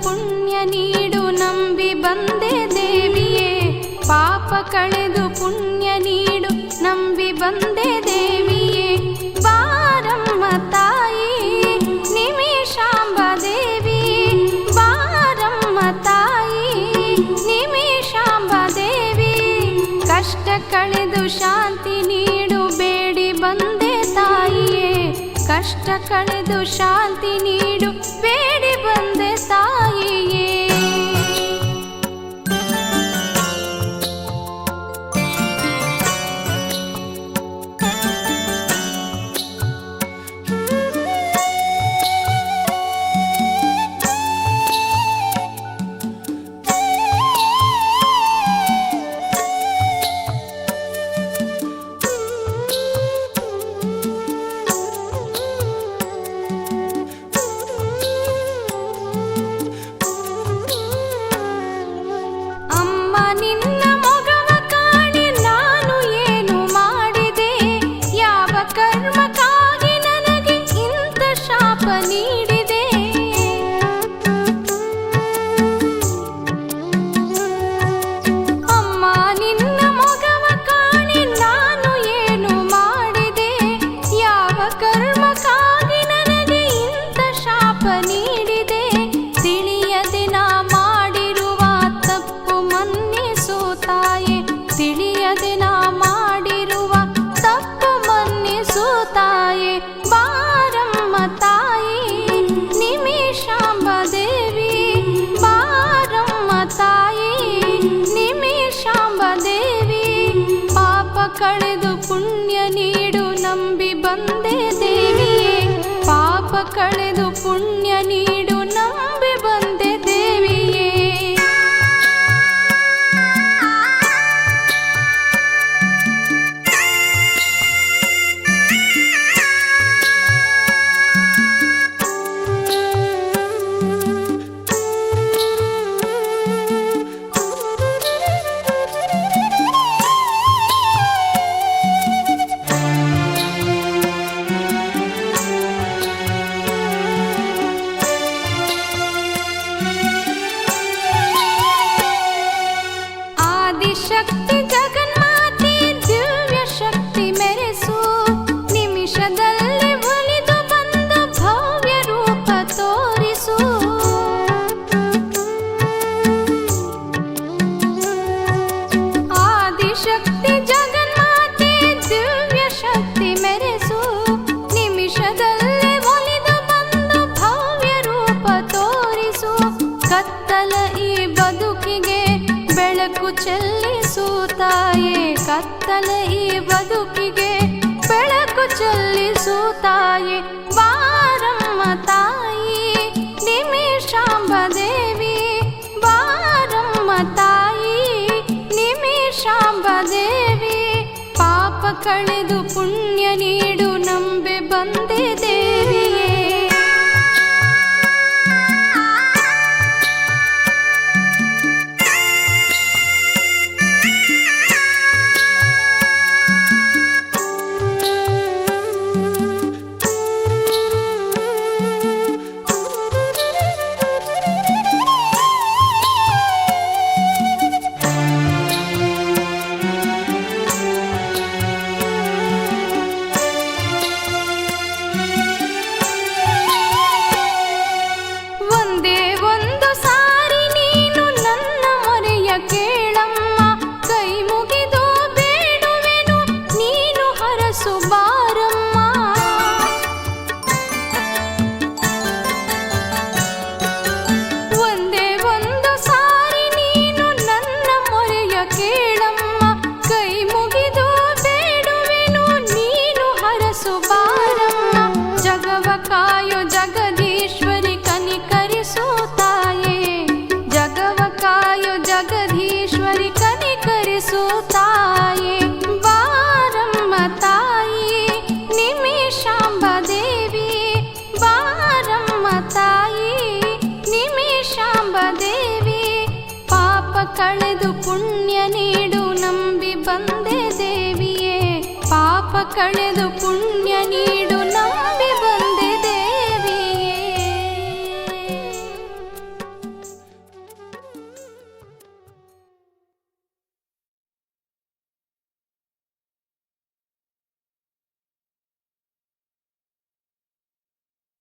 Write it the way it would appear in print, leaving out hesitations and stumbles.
ಪುಣ್ಯ ನೀಡು ನಂಬಿ ಬಂದೆ ದೇವಿಯೇ. ಪಾಪ ಕಳೆದು ಪುಣ್ಯ ನೀಡು ನಂಬಿ ಬಂದೆ ದೇವಿಯೇ. ಬಾರಮ್ಮ ತಾಯಿ ನಿಮಿಷಾಂಬ ದೇವಿ, ಬಾರಮ್ಮ ತಾಯಿ ನಿಮಿಷಾಂಬ ದೇವಿ. ಕಷ್ಟ ಕಳೆದು ಶಾಂತಿ ನೀಡು ಬೇಡಿ ಬಂದೆ ತಾಯಿಯೇ. ಕಷ್ಟ ಕಳೆದು ಶಾಂತಿ ನೀಡು ಬೇಡಿ ಬಂದೆ ತಾಯಿಯೇ. ಕಳೆದು ಪುಣ್ಯ ನೀಡು ನಂಬಿ ಬಂದೆ ದೇವಿಯೇ. ಪಾಪ ಕಳೆದು ಪುಣ್ಯ ನೀಡು ನಂಬಿ ಬಂದೆ ದೇವಿಯೇ. ಶಕ್ತಿ ಜಗನ್ಮಾತೆ ದಿವ್ಯ ಶಕ್ತಿ ಮೆರೆಸು, ನಿಮಿಷದಲ್ಲಿ ಒಲಿದು ಬಂದ ಭವ್ಯ ರೂಪ ತೋರಿಸು. ಆದಿಶಕ್ತಿ ಜಗನ್ಮಾತೆ ದಿವ್ಯ ಶಕ್ತಿ ಮೆರೆಸು, ನಿಮಿಷದಲ್ಲಿ ಒಲಿದು ಬಂದ ಭವ್ಯ ರೂಪ ತೋರಿಸು. ಕತ್ತಲ ಈ ಬದುಕಿಗೆ ಬೆಳಕು ಚೆಲ್ಲಿಸು ತಾಯೇ. ಕತ್ತಲ ಈ ಬದುಕಿಗೆ ಬೆಳಕು ಚೆಲ್ಲಿಸು ತಾಯೇ. ಬಾರಮ್ಮ ತಾಯಿ ನಿಮಿಷಾಂಬ ದೇವಿ, ಬಾರಮ್ಮ ತಾಯಿ ನಿಮಿಷಾಂಬ ದೇವಿ. ಪಾಪ ಕಳೆದು ಪುಣ್ಯ ನೀಡು ನಂಬಿ ಬಂದೆ ದೇವಿಯೇ. ಕಾಯೋ ಜಗದೀಶ್ವರಿ ಕನಿಕರಿಸು ತಾಯೇ. ಜಗವ ಕಾಯೋ ಜಗದೀಶ್ವರಿ ಕನಿಕರಿಸು ತಾಯೇ. ಬಾರಮ್ಮ ತಾಯಿ ನಿಮಿಷಾಂಬ ದೇವಿ, ಬಾರಮ್ಮ ತಾಯಿ ನಿಮಿಷಾಂಬ ದೇವಿ. ಪಾಪ ಕಳೆದು ಪುಣ್ಯ ನೀಡು ನಂಬಿ ಬಂದೆ ದೇವಿಯೇ. ಪಾಪ ಕಳೆದು ಪುಣ್ಯ